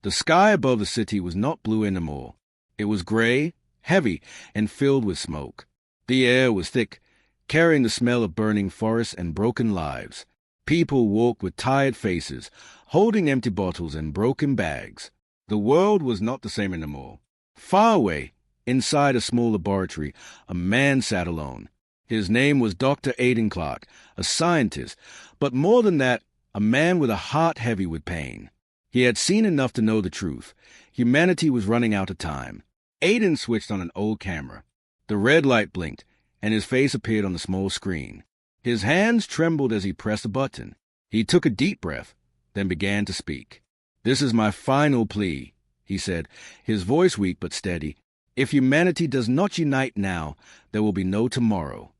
The sky above the city was not blue anymore. It was gray, heavy, and filled with smoke. The air was thick, carrying the smell of burning forests and broken lives. People walked with tired faces, holding empty bottles and broken bags. The world was not the same anymore. Far away, inside a small laboratory, a man sat alone. His name was Dr. Aidan Clark, a scientist, but more than that, a man with a heart heavy with pain. He had seen enough to know the truth. Humanity was running out of time. Aidan switched on an old camera. The red light blinked, and his face appeared on the small screen. His hands trembled as he pressed a button. He took a deep breath, then began to speak. "This is my final plea," he said, his voice weak but steady. "If humanity does not unite now, there will be no tomorrow."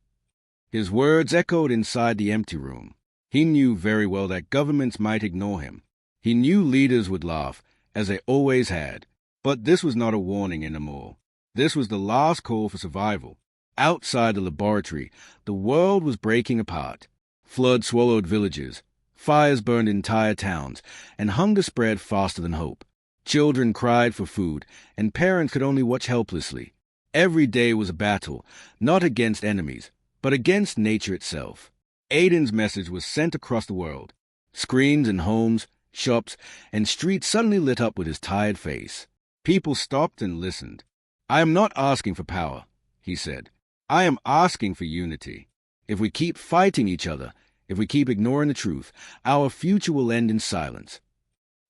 His words echoed inside the empty room. He knew very well that governments might ignore him. He knew leaders would laugh, as they always had. But this was not a warning anymore. This was the last call for survival. Outside the laboratory, the world was breaking apart. Floods swallowed villages, fires burned entire towns, and hunger spread faster than hope. Children cried for food, and parents could only watch helplessly. Every day was a battle, not against enemies, but against nature itself. Aidan's message was sent across the world. Screens in homes, shops, and streets suddenly lit up with his tired face. People stopped and listened. "I am not asking for power," he said. "I am asking for unity. If we keep fighting each other, if we keep ignoring the truth, our future will end in silence."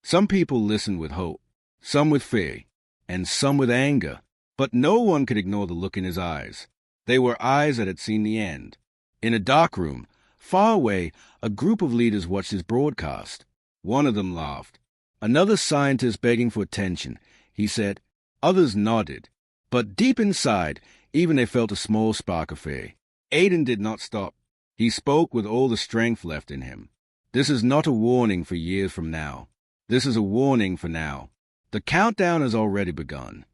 Some people listened with hope, some with fear, and some with anger. But no one could ignore the look in his eyes. They were eyes that had seen the end. In a dark room, far away, a group of leaders watched his broadcast. One of them laughed. Another scientist begging for attention, he said. Others nodded. But deep inside, even they felt a small spark of fear. Aidan did not stop. He spoke with all the strength left in him. "This is not a warning for years from now. This is a warning for now. The countdown has already begun."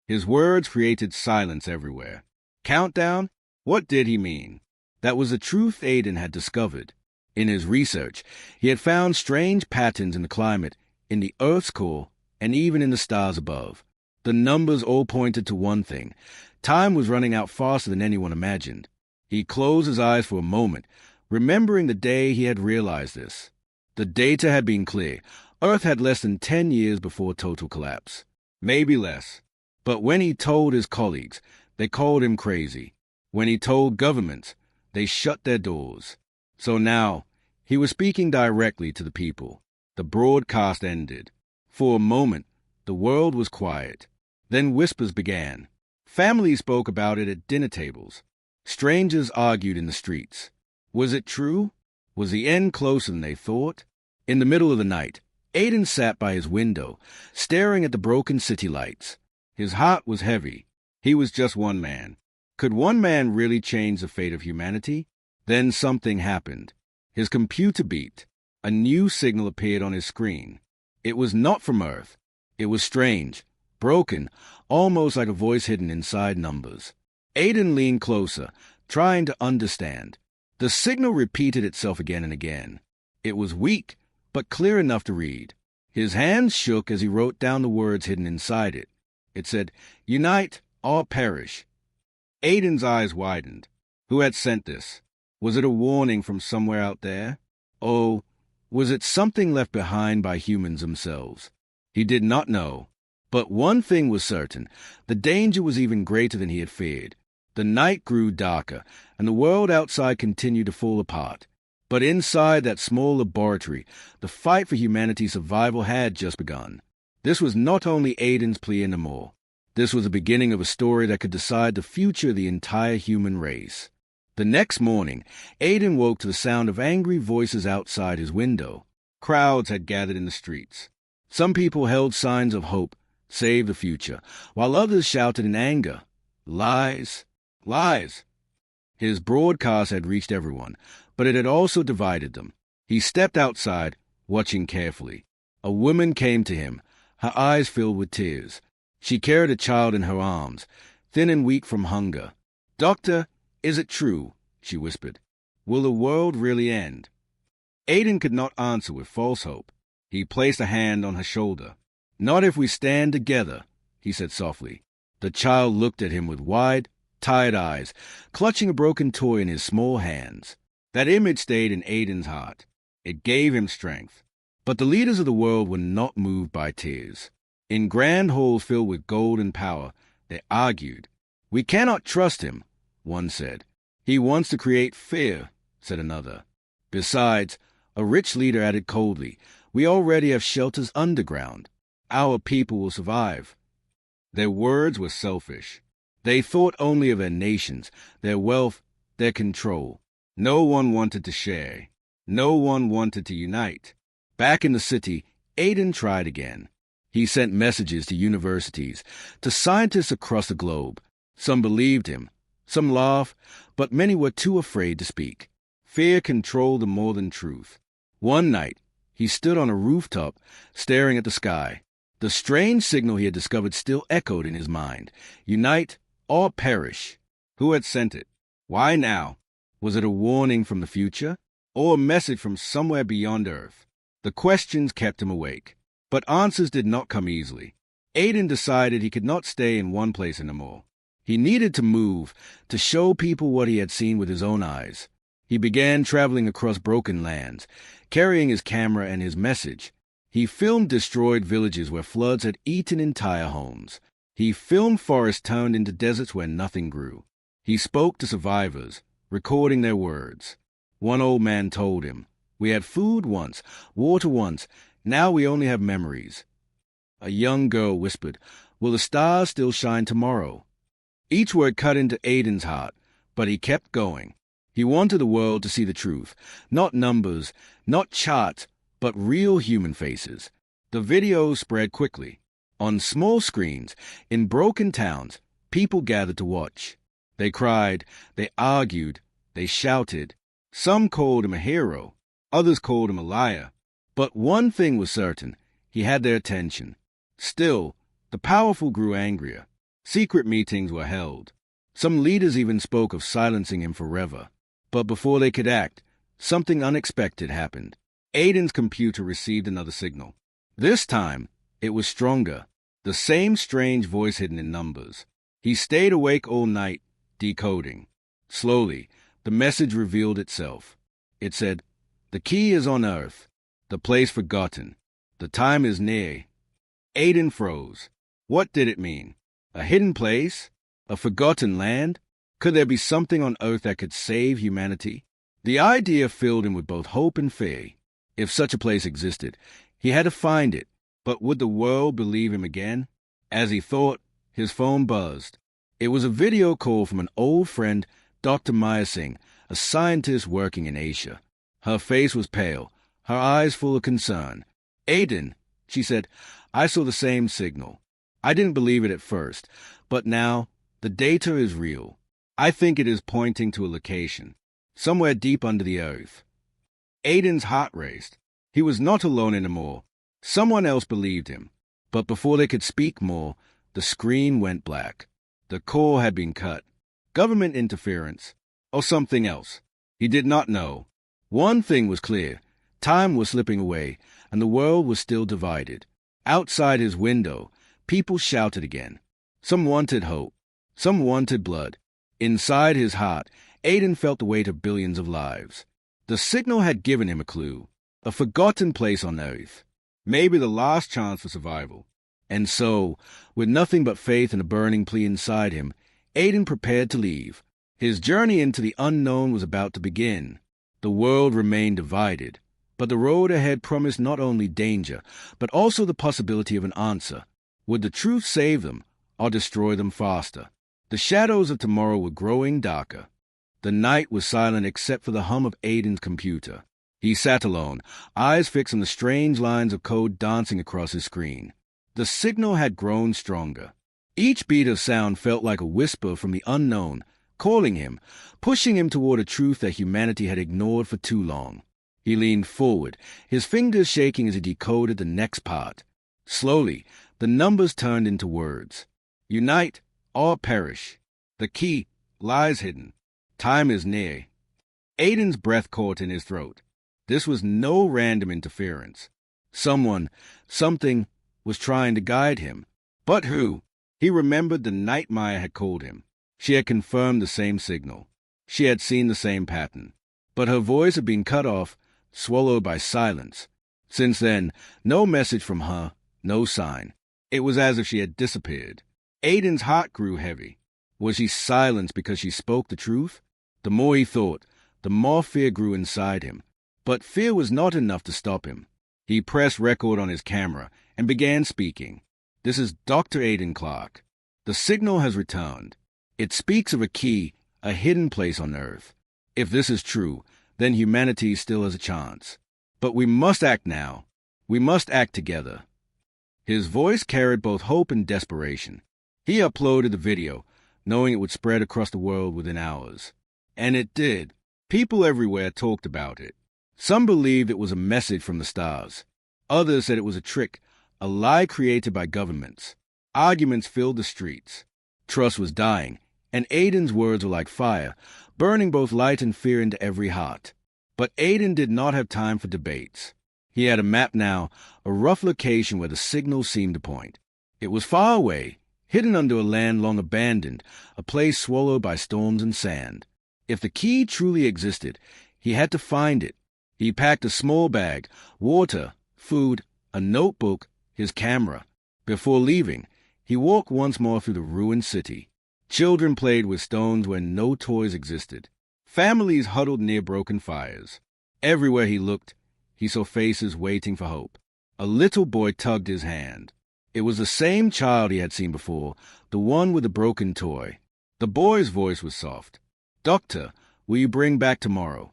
His words created silence everywhere. Countdown? What did he mean? That was the truth Aidan had discovered. In his research, he had found strange patterns in the climate, in the Earth's core, and even in the stars above. The numbers all pointed to one thing. Time was running out faster than anyone imagined. He closed his eyes for a moment, remembering the day he had realized this. The data had been clear. Earth had less than 10 years before total collapse. Maybe less. But when he told his colleagues, they called him crazy. When he told governments, they shut their doors. So now, he was speaking directly to the people. The broadcast ended. For a moment, the world was quiet. Then whispers began. Families spoke about it at dinner tables. Strangers argued in the streets. Was it true? Was the end closer than they thought? In the middle of the night, Aidan sat by his window, staring at the broken city lights. His heart was heavy. He was just one man. Could one man really change the fate of humanity? Then something happened. His computer beeped. A new signal appeared on his screen. It was not from Earth. It was strange, broken, almost like a voice hidden inside numbers. Aidan leaned closer, trying to understand. The signal repeated itself again and again. It was weak, but clear enough to read. His hands shook as he wrote down the words hidden inside it. It said, "Unite or perish." Aidan's eyes widened. Who had sent this? Was it a warning from somewhere out there? Oh, was it something left behind by humans themselves? He did not know. But one thing was certain. The danger was even greater than he had feared. The night grew darker, and the world outside continued to fall apart. But inside that small laboratory, the fight for humanity's survival had just begun. This was not only Aidan's plea anymore. This was the beginning of a story that could decide the future of the entire human race. The next morning, Aidan woke to the sound of angry voices outside his window. Crowds had gathered in the streets. Some people held signs of hope, save the future, while others shouted in anger, "Lies! Lies!" His broadcast had reached everyone, but it had also divided them. He stepped outside, watching carefully. A woman came to him, her eyes filled with tears. She carried a child in her arms, thin and weak from hunger. "Doctor, is it true?" she whispered. "Will the world really end?" Aidan could not answer with false hope. He placed a hand on her shoulder. Not if we stand together, he said softly. The child looked at him with wide, tired eyes, clutching a broken toy in his small hands. That image stayed in Aiden's heart. It gave him strength. But the leaders of the world were not moved by tears. In grand halls filled with gold and power, they argued. We cannot trust him, one said. He wants to create fear, said another. Besides, a rich leader added coldly, we already have shelters underground. Our people will survive. Their words were selfish. They thought only of their nations, their wealth, their control. No one wanted to share. No one wanted to unite. Back in the city, Aiden tried again. He sent messages to universities, to scientists across the globe. Some believed him, some laughed, but many were too afraid to speak. Fear controlled them more than truth. One night, he stood on a rooftop, staring at the sky. The strange signal he had discovered still echoed in his mind. Unite or perish. Who had sent it? Why now? Was it a warning from the future? Or a message from somewhere beyond Earth? The questions kept him awake. But answers did not come easily. Aiden decided he could not stay in one place anymore. He needed to move, to show people what he had seen with his own eyes. He began traveling across broken lands, carrying his camera and his message. He filmed destroyed villages where floods had eaten entire homes. He filmed forests turned into deserts where nothing grew. He spoke to survivors, recording their words. One old man told him, "We had food once, water once, now we only have memories." A young girl whispered, "Will the stars still shine tomorrow?" Each word cut into Aiden's heart, but he kept going. He wanted the world to see the truth, not numbers, not charts, but real human faces. The videos spread quickly. On small screens, in broken towns, people gathered to watch. They cried, they argued, they shouted. Some called him a hero, others called him a liar. But one thing was certain, he had their attention. Still, the powerful grew angrier. Secret meetings were held. Some leaders even spoke of silencing him forever. But before they could act, something unexpected happened. Aiden's computer received another signal. This time, it was stronger, the same strange voice hidden in numbers. He stayed awake all night, decoding. Slowly, the message revealed itself. It said, "The key is on Earth, the place forgotten. The time is near." Aiden froze. What did it mean? A hidden place? A forgotten land? Could there be something on Earth that could save humanity? The idea filled him with both hope and fear. If such a place existed, he had to find it. But would the world believe him again? As he thought, his phone buzzed. It was a video call from an old friend, Dr. Maya Singh, a scientist working in Asia. Her face was pale, her eyes full of concern. "Aiden," she said, "I saw the same signal. I didn't believe it at first, but now the data is real. I think it is pointing to a location, somewhere deep under the earth." Aiden's heart raced. He was not alone anymore. Someone else believed him. But before they could speak more, the screen went black. The call had been cut. Government interference, or something else. He did not know. One thing was clear. Time was slipping away, and the world was still divided. Outside his window, people shouted again. Some wanted hope. Some wanted blood. Inside his heart, Aiden felt the weight of billions of lives. The signal had given him a clue. A forgotten place on Earth. Maybe the last chance for survival. And so, with nothing but faith and a burning plea inside him, Aiden prepared to leave. His journey into the unknown was about to begin. The world remained divided, but the road ahead promised not only danger, but also the possibility of an answer. Would the truth save them, or destroy them faster? The shadows of tomorrow were growing darker. The night was silent except for the hum of Aiden's computer. He sat alone, eyes fixed on the strange lines of code dancing across his screen. The signal had grown stronger. Each beat of sound felt like a whisper from the unknown, calling him, pushing him toward a truth that humanity had ignored for too long. He leaned forward, his fingers shaking as he decoded the next part. Slowly, the numbers turned into words. Unite or perish. The key lies hidden. Time is near. Aiden's breath caught in his throat. This was no random interference. Someone, something, was trying to guide him. But who? He remembered the night Maya had called him. She had confirmed the same signal. She had seen the same pattern. But her voice had been cut off, swallowed by silence. Since then, no message from her, no sign. It was as if she had disappeared. Aiden's heart grew heavy. Was she silenced because she spoke the truth? The more he thought, the more fear grew inside him. But fear was not enough to stop him. He pressed record on his camera and began speaking. This is Dr. Aiden Clark. The signal has returned. It speaks of a key, a hidden place on Earth. If this is true, then humanity still has a chance. But we must act now. We must act together. His voice carried both hope and desperation. He uploaded the video, knowing it would spread across the world within hours. And it did. People everywhere talked about it. Some believed it was a message from the stars. Others said it was a trick, a lie created by governments. Arguments filled the streets. Trust was dying, and Aiden's words were like fire, burning both light and fear into every heart. But Aiden did not have time for debates. He had a map now, a rough location where the signal seemed to point. It was far away, hidden under a land long abandoned, a place swallowed by storms and sand. If the key truly existed, he had to find it. He packed a small bag, water, food, a notebook, his camera. Before leaving, he walked once more through the ruined city. Children played with stones where no toys existed. Families huddled near broken fires. Everywhere he looked, he saw faces waiting for hope. A little boy tugged his hand. It was the same child he had seen before, the one with the broken toy. The boy's voice was soft. "Doctor, will you bring back tomorrow?"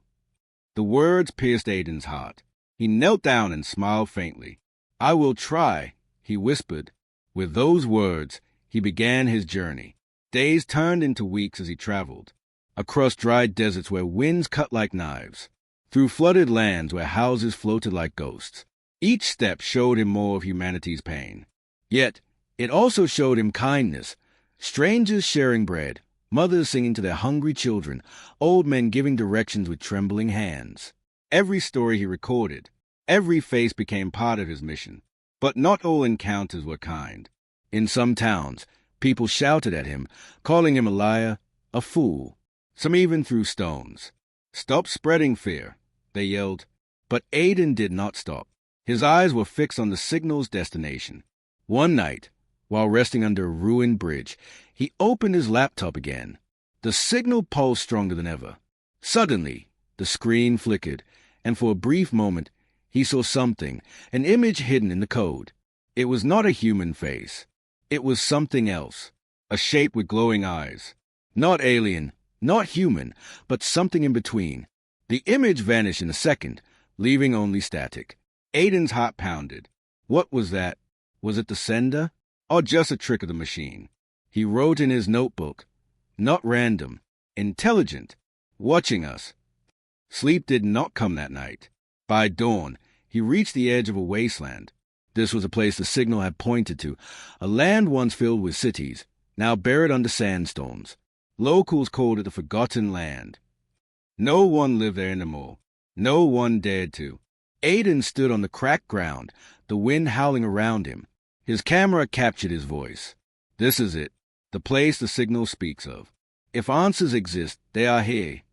The words pierced Aiden's heart. He knelt down and smiled faintly. "I will try," he whispered. With those words, he began his journey. Days turned into weeks as he traveled. Across dry deserts where winds cut like knives. Through flooded lands where houses floated like ghosts. Each step showed him more of humanity's pain. Yet, it also showed him kindness. Strangers sharing bread, mothers singing to their hungry children, old men giving directions with trembling hands. Every story he recorded, every face became part of his mission. But not all encounters were kind. In some towns, people shouted at him, calling him a liar, a fool. Some even threw stones. "Stop spreading fear," they yelled. But Aiden did not stop. His eyes were fixed on the signal's destination. One night, while resting under a ruined bridge, he opened his laptop again. The signal pulsed stronger than ever. Suddenly, the screen flickered, and for a brief moment, he saw something, an image hidden in the code. It was not a human face. It was something else, a shape with glowing eyes. Not alien, not human, but something in between. The image vanished in a second, leaving only static. Aiden's heart pounded. What was that? Was it the sender? Or just a trick of the machine? He wrote in his notebook, "Not random, intelligent, watching us." Sleep did not come that night. By dawn, he reached the edge of a wasteland. This was a place the signal had pointed to, a land once filled with cities, now buried under sandstorms. Locals called it the Forgotten Land. No one lived there anymore. No one dared to. Aiden stood on the cracked ground, the wind howling around him. His camera captured his voice. This is it, the place the signal speaks of. If answers exist, they are here.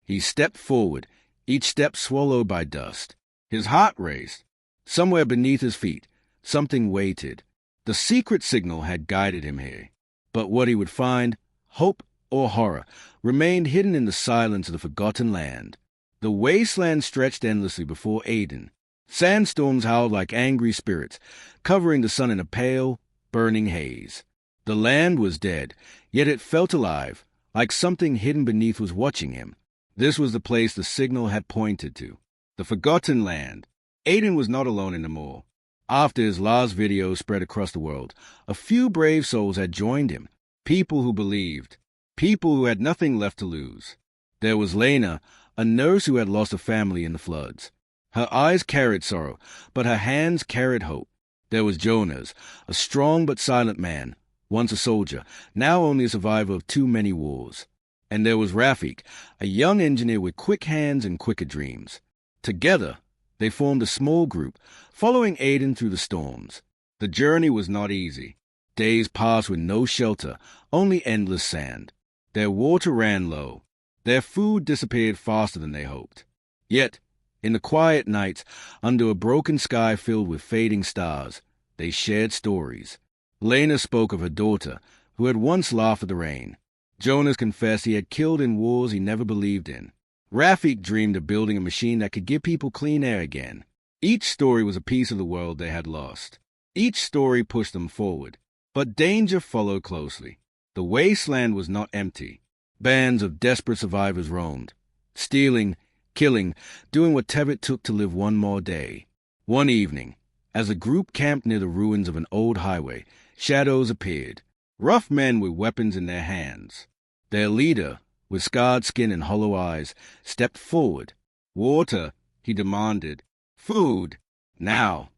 He stepped forward, each step swallowed by dust. His heart raced. Somewhere beneath his feet, something waited. The secret signal had guided him here. But what he would find, hope or horror, remained hidden in the silence of the forgotten land. The wasteland stretched endlessly before Aiden. Sandstorms howled like angry spirits, covering the sun in a pale, burning haze. The land was dead, yet it felt alive, like something hidden beneath was watching him. This was the place the signal had pointed to. The Forgotten Land. Aiden was not alone anymore. After his last video spread across the world, a few brave souls had joined him. People who believed. People who had nothing left to lose. There was Lena, a nurse who had lost a family in the floods. Her eyes carried sorrow, but her hands carried hope. There was Jonas, a strong but silent man, once a soldier, now only a survivor of too many wars. And there was Rafik, a young engineer with quick hands and quicker dreams. Together, they formed a small group, following Aiden through the storms. The journey was not easy. Days passed with no shelter, only endless sand. Their water ran low. Their food disappeared faster than they hoped. Yet, in the quiet nights, under a broken sky filled with fading stars, they shared stories. Lena spoke of her daughter, who had once laughed at the rain. Jonas confessed he had killed in wars he never believed in. Rafik dreamed of building a machine that could give people clean air again. Each story was a piece of the world they had lost. Each story pushed them forward. But danger followed closely. The wasteland was not empty. Bands of desperate survivors roamed, stealing, killing, doing whatever it took to live one more day. One evening, as the group camped near the ruins of an old highway, shadows appeared. Rough men with weapons in their hands. Their leader, with scarred skin and hollow eyes, stepped forward. "Water," he demanded. "Food. Now."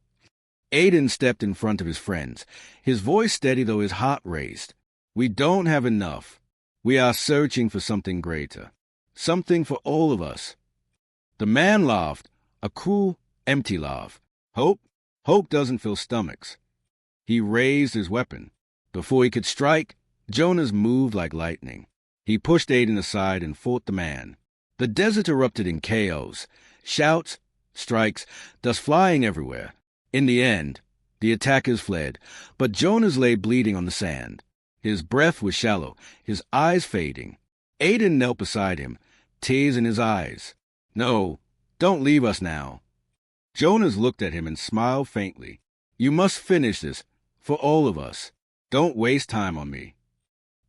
Aiden stepped in front of his friends, his voice steady though his heart raced. "We don't have enough. We are searching for something greater. Something for all of us." The man laughed, a cruel, empty laugh. "Hope? Hope doesn't fill stomachs." He raised his weapon. Before he could strike, Jonas moved like lightning. He pushed Aiden aside and fought the man. The desert erupted in chaos. Shouts, strikes, dust flying everywhere. In the end, the attackers fled, but Jonas lay bleeding on the sand. His breath was shallow, his eyes fading. Aiden knelt beside him, tears in his eyes. "No, don't leave us now." Jonas looked at him and smiled faintly. "You must finish this, for all of us. Don't waste time on me."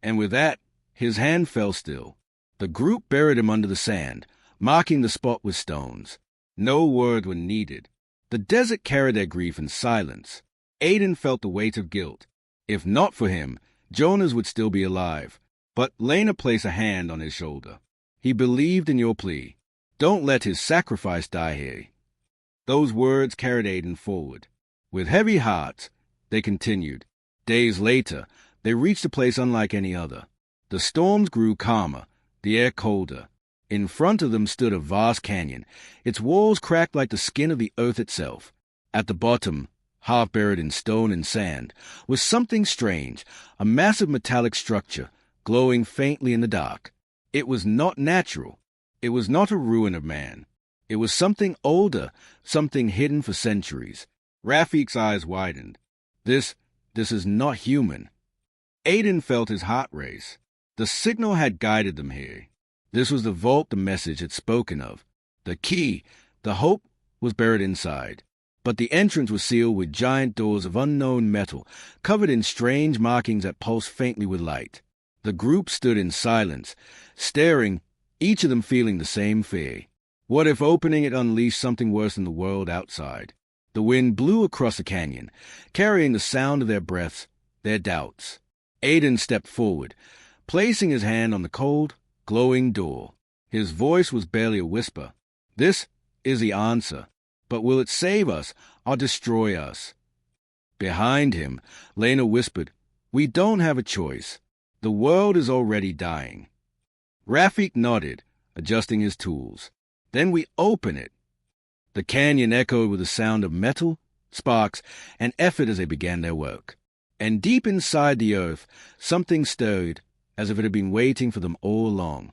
And with that, his hand fell still. The group buried him under the sand, marking the spot with stones. No words were needed. The desert carried their grief in silence. Aiden felt the weight of guilt. If not for him, Jonas would still be alive. But Lena placed a hand on his shoulder. "He believed in your plea. Don't let his sacrifice die here." Those words carried Aiden forward. With heavy hearts, they continued. Days later, they reached a place unlike any other. The storms grew calmer, the air colder. In front of them stood a vast canyon, its walls cracked like the skin of the earth itself. At the bottom, half buried in stone and sand, was something strange, a massive metallic structure, glowing faintly in the dark. It was not natural. It was not a ruin of man. It was something older, something hidden for centuries. Rafik's eyes widened. This is not human. Aiden felt his heart race. The signal had guided them here. This was the vault the message had spoken of. The key, the hope, was buried inside. But the entrance was sealed with giant doors of unknown metal, covered in strange markings that pulsed faintly with light. The group stood in silence, staring, each of them feeling the same fear. What if opening it unleashed something worse than the world outside? The wind blew across the canyon, carrying the sound of their breaths, their doubts. Aiden stepped forward, placing his hand on the cold, glowing door. His voice was barely a whisper. "This is the answer. But will it save us or destroy us?" Behind him, Lena whispered, "We don't have a choice. The world is already dying." Rafik nodded, adjusting his tools. "Then we open it." The canyon echoed with the sound of metal, sparks, and effort as they began their work. And deep inside the earth, something stirred, as if it had been waiting for them all along.